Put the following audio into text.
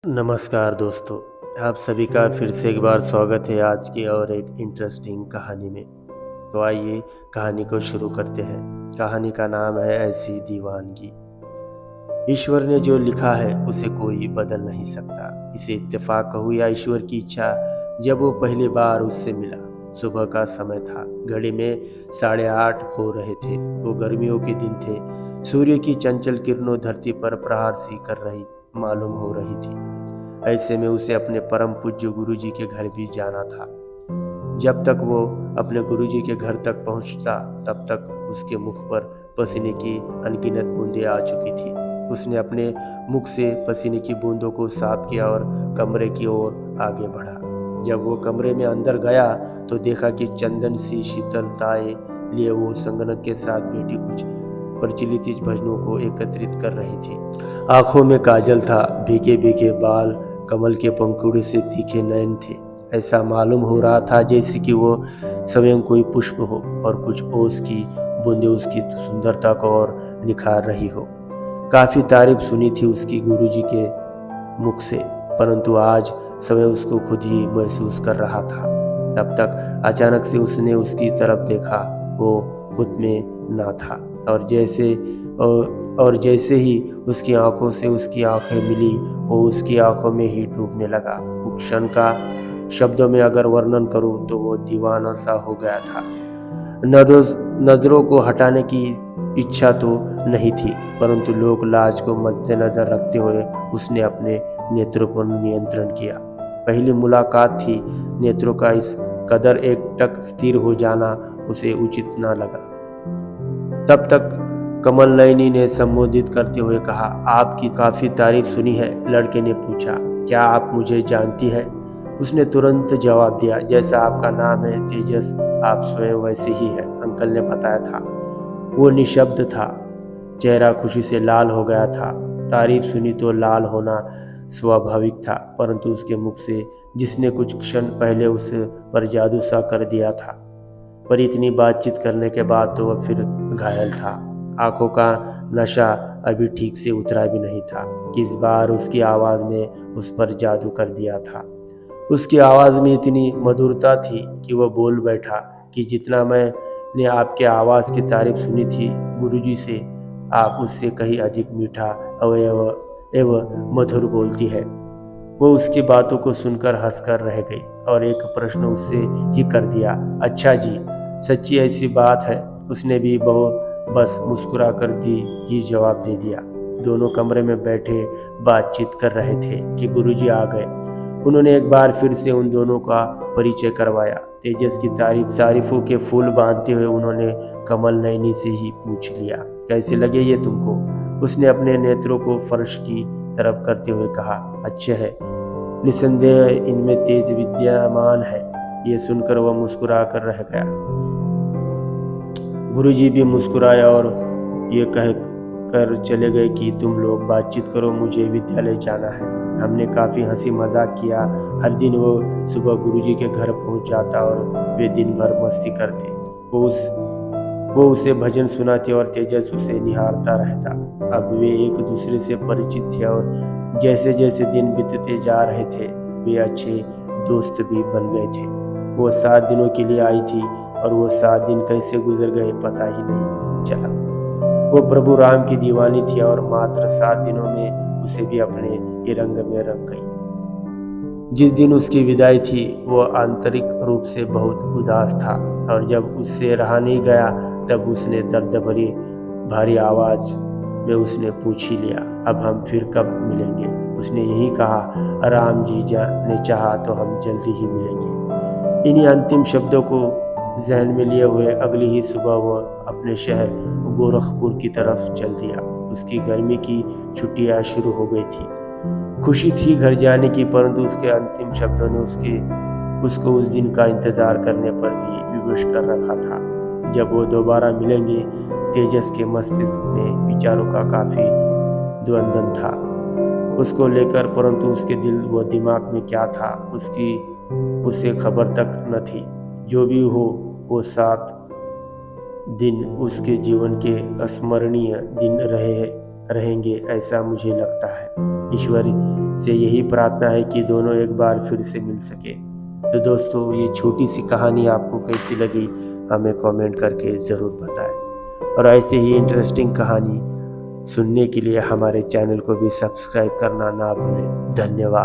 नमस्कार दोस्तों, आप सभी का फिर से एक बार स्वागत है आज की और एक इंटरेस्टिंग कहानी में। तो आइए कहानी को शुरू करते हैं। कहानी का नाम है ऐसी दीवानगी। ईश्वर ने जो लिखा है उसे कोई बदल नहीं सकता। इसे इत्तेफाक कहूँ या ईश्वर की इच्छा, जब वो पहली बार उससे मिला। सुबह का समय था, घड़ी में 8:30 हो रहे थे। वो गर्मियों के दिन थे। सूर्य की चंचल किरणों धरती पर प्रहार सी कर रही मालूम हो रही थी। ऐसे में उसे अपने परम पूज्य गुरुजी के घर भी जाना था। जब तक वो अपने गुरुजी के घर तक पहुंचता, तब तक उसके मुख पर पसीने की अनगिनत बूंदें आ चुकी थी। उसने अपने मुख से पसीने की बूंदों को साफ किया और कमरे की ओर आगे बढ़ा। जब वो कमरे में अंदर गया तो देखा कि चंदन सी शीतलताएं लिए वो संगणक के साथ बैठी कुछ प्रचलित भजनों को एकत्रित कर रही थी। आंखों में काजल था, भीगे भीगे बाल, कमल के पंखुड़ी से तीखे नयन थे। ऐसा मालूम हो रहा था जैसे कि वो स्वयं कोई पुष्प हो और कुछ ओस की बूंदें उसकी सुंदरता को और निखार रही हो। काफी तारीफ सुनी थी उसकी गुरुजी के मुख से, परंतु आज स्वयं उसको खुद ही महसूस कर रहा था। तब तक अचानक से उसने उसकी तरफ देखा। वो खुद में ना था और जैसे ही उसकी आंखों से उसकी आंखें मिली, वो उसकी आंखों में ही डूबने लगा। उस क्षण का शब्दों में अगर वर्णन करूं तो वो दीवाना सा हो गया था। नजरों को हटाने की इच्छा तो नहीं थी, परंतु लोक लाज को मद्देनजर रखते हुए उसने अपने नेत्रों पर नियंत्रण किया। पहली मुलाकात थी, नेत्रों का इस कदर एकटक स्थिर हो जाना उसे उचित न लगा। तब तक कमल नयनी ने संबोधित करते हुए कहा, आपकी काफी तारीफ सुनी है। लड़के ने पूछा, क्या आप मुझे जानती है? उसने तुरंत जवाब दिया, जैसा आपका नाम है तेजस, आप स्वयं वैसे ही है, अंकल ने बताया था। वो निशब्द था, चेहरा खुशी से लाल हो गया था। तारीफ सुनी तो लाल होना स्वाभाविक था, परंतु उसके मुख से जिसने कुछ क्षण पहले उस पर जादू सा कर दिया था, पर इतनी बातचीत करने के बाद तो वह फिर घायल था। आंखों का नशा अभी ठीक से उतरा भी नहीं था। किस बार उसकी आवाज ने उस पर जादू कर दिया था। उसकी आवाज में इतनी मधुरता थी कि वह बोल बैठा कि जितना मैंने आपके आवाज की तारीफ सुनी थी गुरुजी से, आप उससे कहीं अधिक मीठा एवं मधुर बोलती है। वो उसकी बातों को सुनकर हंसकर रह गई और एक प्रश्न उससे ही कर दिया, अच्छा जी, सच्ची ऐसी बात है? उसने भी बस मुस्कुरा कर दी ही जवाब दे दिया। दोनों कमरे में बैठे बातचीत कर रहे थे कि गुरुजी आ गए। उन्होंने एक बार फिर से उन दोनों का परिचय करवाया। तेजस की तारीफों के फूल बांधते हुए उन्होंने कमल नयनी से ही पूछ लिया, कैसे लगे ये तुमको? उसने अपने नेत्रों को फर्श की तरफ करते हुए कहा, अच्छे है, निसंदेह इनमें तेज विद्यमान है। ये सुनकर वह मुस्कुरा कर रह गया। गुरुजी भी मुस्कुराया और ये कह कर चले गए कि तुम लोग बातचीत करो, मुझे विद्यालय जाना है। हमने काफ़ी हंसी मजाक किया। हर दिन वो सुबह गुरुजी के घर पहुंच जाता और वे दिन भर मस्ती करते। वो उसे भजन सुनाते और तेजस उसे निहारता रहता। अब वे एक दूसरे से परिचित थे और जैसे जैसे दिन बीतते जा रहे थे, वे अच्छे दोस्त भी बन गए थे। वो 7 दिनों के लिए आई थी और वो 7 दिन कैसे गुजर गए पता ही नहीं चला। वो प्रभु राम की दीवानी थी और मात्र 7 दिनों में उसे भी अपने ये रंग में रंग गई। जिस दिन उसकी विदाई थी वो आंतरिक रूप से बहुत उदास था और जब उससे रहा नहीं गया तब उसने दर्द भरी भारी आवाज में उसने पूछ ही लिया, अब हम फिर कब मिलेंगे? उसने यही कहा, राम जी ने चाहा तो हम जल्दी ही मिलेंगे। इन्हीं अंतिम शब्दों को जहन में लिए हुए अगली ही सुबह वह अपने शहर गोरखपुर की तरफ चल दिया। उसकी गर्मी की छुट्टियां शुरू हो गई थी। खुशी थी घर जाने की, परंतु उसके अंतिम शब्दों ने उसको उस दिन का इंतजार करने पर भी विवश कर रखा था जब वो दोबारा मिलेंगे। तेजस के मस्तिष्क में विचारों का काफी द्वंद्व था उसको लेकर, परंतु उसके दिल व दिमाग में क्या था उसे खबर तक न थी। जो भी हो, वो 7 दिन उसके जीवन के अस्मरणीय दिन रहेंगे, ऐसा मुझे लगता है। ईश्वर से यही प्रार्थना है कि दोनों एक बार फिर से मिल सके। तो दोस्तों, ये छोटी सी कहानी आपको कैसी लगी हमें कमेंट करके ज़रूर बताएं, और ऐसे ही इंटरेस्टिंग कहानी सुनने के लिए हमारे चैनल को भी सब्सक्राइब करना ना भूलें। धन्यवाद।